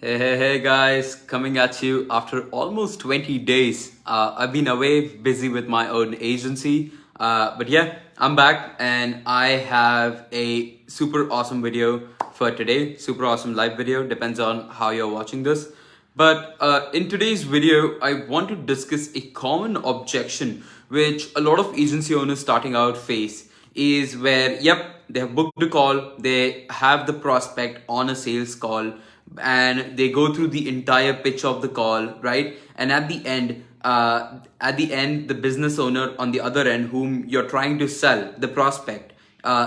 Hey guys, coming at you after almost 20 days. I've been away, busy with my own agency. But yeah, I'm back and I have a super awesome video for today. Super awesome live video, depends on how you're watching this. But in today's video, I want to discuss a common objection which a lot of agency owners starting out face is where, yep, they have booked a call, they have the prospect on a sales call, and they go through the entire pitch of the call, right? And at the end, the business owner on the other end, whom you're trying to sell, the prospect,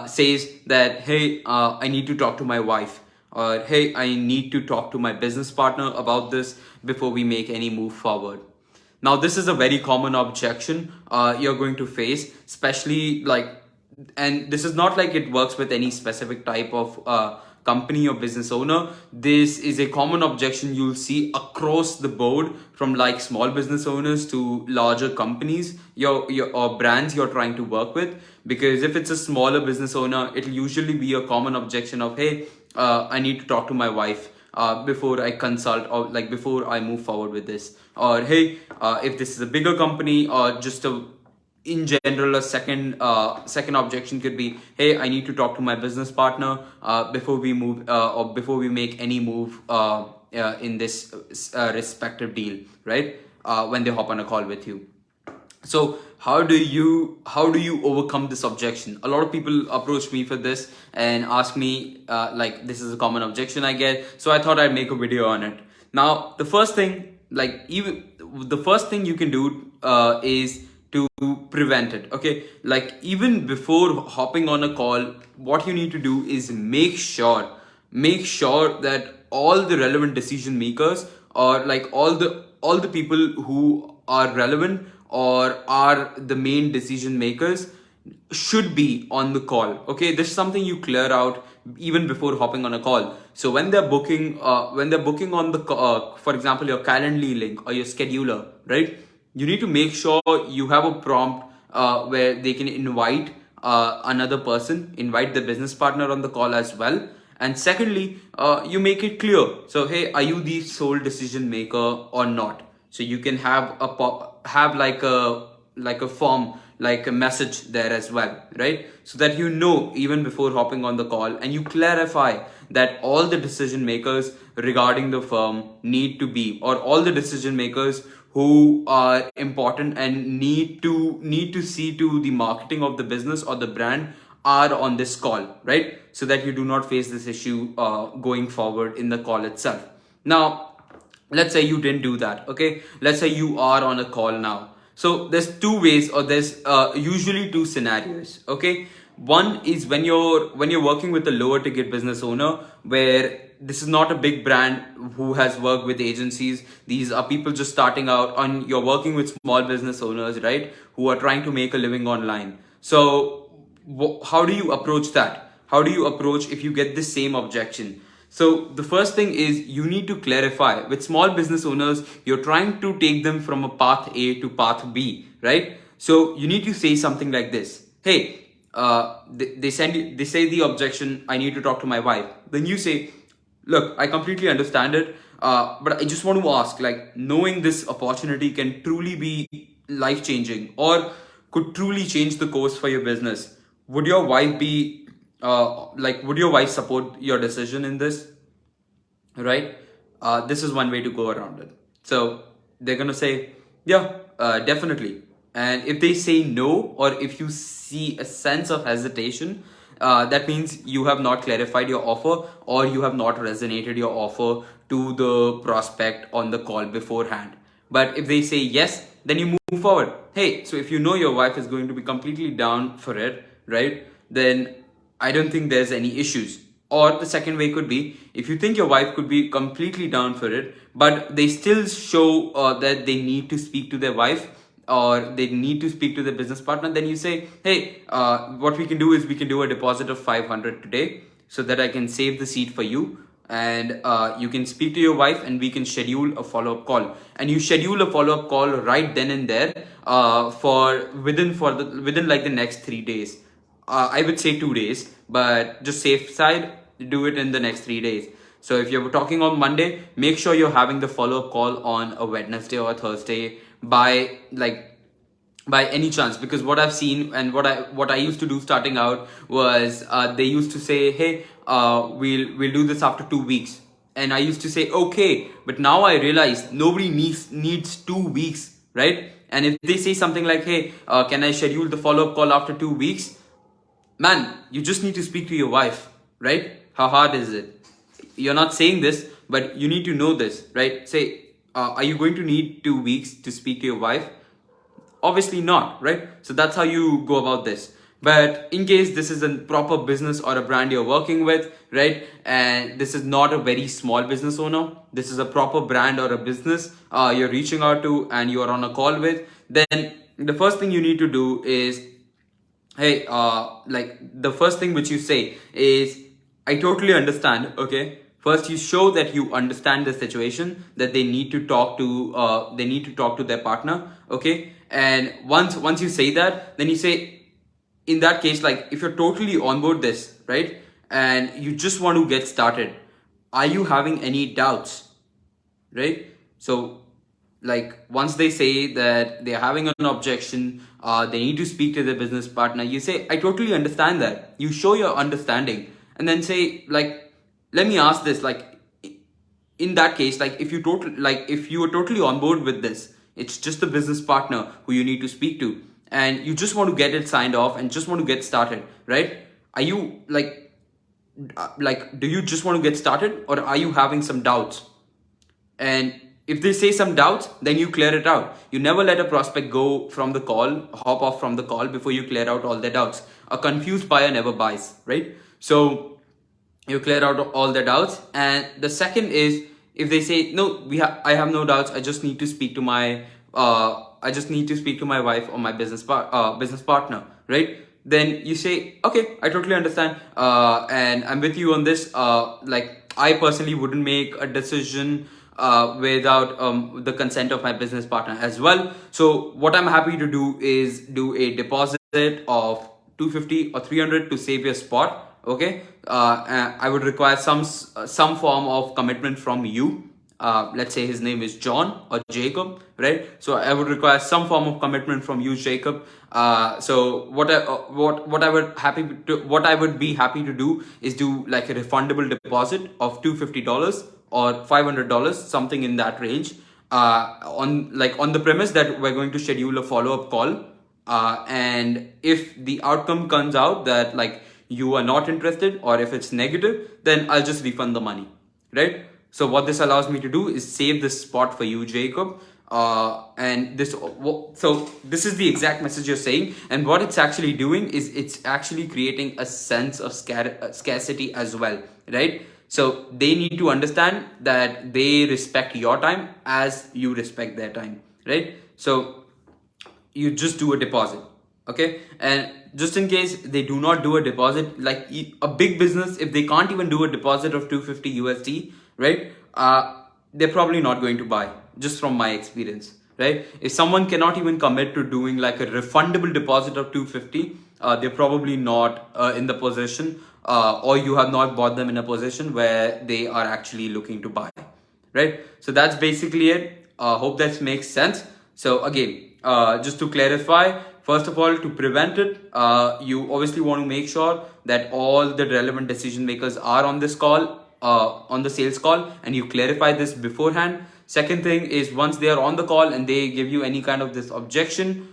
says that, hey, I need to talk to my wife, or hey, I need to talk to my business partner about this before we make any move forward. Now, this is a very common objection you're going to face, especially and this is not like it works with any specific type of company or business owner. This is a common objection you'll see across the board from like small business owners to larger companies or brands you're trying to work with. Because if it's a smaller business owner, it'll usually be a common objection of, hey, I need to talk to my wife before I consult or like before I move forward with this. Or hey, if this is a bigger company or just in general, a second objection could be, hey, I need to talk to my business partner before we move or before we make any move in this respective deal, right? When they hop on a call with you. So how do you overcome this objection? A lot of people approach me for this and ask me like, this is a common objection I get, so I thought I'd make a video on it. Now the first thing you can do is to prevent it. Okay, like even before hopping on a call, what you need to do is make sure that all the relevant decision makers, or like all the people who are relevant or are the main decision makers, should be on the call. Okay, this is something you clear out even before hopping on a call. So when they're booking on the for example, your Calendly link or your scheduler, right? You need to make sure you have a prompt where they can invite another person, invite the business partner on the call as well. And secondly, you make it clear. So, hey, are you the sole decision maker or not? So you can have like a form, like a message there as well, right? So that you know even before hopping on the call, and you clarify that all the decision makers regarding the firm need to be, or all the decision makers who are important and need to see to the marketing of the business or the brand are on this call, right? So that you do not face this issue going forward in the call itself. Now, let's say you didn't do that. Okay, let's say you are on a call now. So there's two ways, or there's usually two scenarios. Okay, one is when you're working with a lower ticket business owner, where this is not a big brand who has worked with agencies. These are people just starting out, and you're working with small business owners, right, who are trying to make a living online. So how do you approach that? How do you approach if you get the same objection? So the first thing is you need to clarify with small business owners. You're trying to take them from a path A to path B, right? So you need to say something like this. Hey, they say the objection, I need to talk to my wife. Then you say, look, I completely understand it, but I just want to ask, like, knowing this opportunity can truly be life changing or could truly change the course for your business. Would your wife would your wife support your decision in this? Right? This is one way to go around it. So they're gonna say, yeah, definitely. And if they say no, or if you see a sense of hesitation, that means you have not clarified your offer, or you have not resonated your offer to the prospect on the call beforehand. But if they say yes, then you move forward. Hey, so if you know your wife is going to be completely down for it, right, then I don't think there's any issues. Or the second way could be, if you think your wife could be completely down for it, but they still show that they need to speak to their wife, or they need to speak to the business partner, then you say, hey, what we can do is we can do a deposit of 500 today, so that I can save the seat for you, and you can speak to your wife, and we can schedule a follow-up call. And you schedule a follow-up call right then and there within like the next 3 days. I would say 2 days, but just safe side, do it in the next 3 days. So if you're talking on Monday, make sure you're having the follow-up call on a Wednesday or a Thursday by any chance, because what I've seen and what I used to do starting out was they used to say, hey, we'll do this after 2 weeks, and I used to say okay, but now I realize nobody needs 2 weeks, right? And if they say something like, hey, can I schedule the follow-up call after 2 weeks? Man, you just need to speak to your wife, right? How hard is it? You're not saying this, but you need to know this, right? Say, are you going to need 2 weeks to speak to your wife? Obviously not, right? So that's how you go about this. But in case this is a proper business or a brand you're working with, right, and this is not a very small business owner, this is a proper brand or a business you're reaching out to and you're on a call with, then the first thing you need to do is, hey, like the first thing which you say is, I totally understand. Okay, first you show that you understand the situation, that they need to talk to their partner. Okay, and once you say that, then you say, in that case, like if you're totally on board this, right, and you just want to get started, are you having any doubts, right? So like once they say that they're having an objection, they need to speak to their business partner, you say, I totally understand that. You show your understanding, and then say, like, let me ask this, like, in that case, like if you are totally on board with this, it's just the business partner who you need to speak to, and you just want to get it signed off and just want to get started, right? Are you like do you just want to get started, or are you having some doubts? And if they say some doubts, then you clear it out. You never let a prospect go from the call, hop off from the call before you clear out all their doubts. A confused buyer never buys, right? So you clear out all the doubts. And the second is, if they say, no, I have no doubts, I just need to speak to my wife or my business partner, right? Then you say, okay, I totally understand, and I'm with you on this. Like I personally wouldn't make a decision without the consent of my business partner as well. So what I'm happy to do is do a deposit of 250 or 300 to save your spot. Okay, I would require some form of commitment from you. Let's say his name is John or Jacob, right? So I would require some form of commitment from you, Jacob. So what I would be happy to do is do like a refundable deposit of $250 or $500, something in that range, on the premise that we're going to schedule a follow-up call. And if the outcome comes out that like you are not interested, or if it's negative, then I'll just refund the money, right? So what this allows me to do is save this spot for you, Jacob. And so this is the exact message you're saying. And what it's actually doing is it's actually creating a sense of scarcity as well, right? So they need to understand that they respect your time as you respect their time, right? So you just do a deposit, okay? And just in case they do not do a deposit, like a big business, if they can't even do a deposit of 250 USD, right, they're probably not going to buy, just from my experience, right? If someone cannot even commit to doing like a refundable deposit of 250, they're probably not in the position, or you have not bought them in a position where they are actually looking to buy, right? So that's basically it. Hope that makes sense. So again, just to clarify, first of all, to prevent it, you obviously want to make sure that all the relevant decision makers are on this call, on the sales call, and you clarify this beforehand. Second thing is, once they are on the call and they give you any kind of this objection,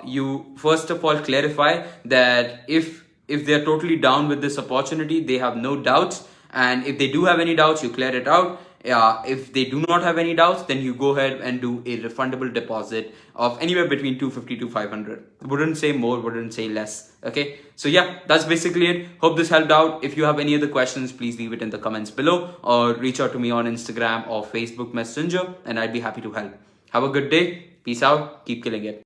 you first of all clarify that if they're totally down with this opportunity, they have no doubts, and if they do have any doubts, you clear it out. If they do not have any doubts, then you go ahead and do a refundable deposit of anywhere between 250 to 500. Wouldn't say more, wouldn't say less. Okay, so yeah, that's basically it. Hope this helped out. If you have any other questions, please leave it in the comments below, or reach out to me on Instagram or Facebook Messenger, and I'd be happy to help. Have a good day. Peace out. Keep killing it.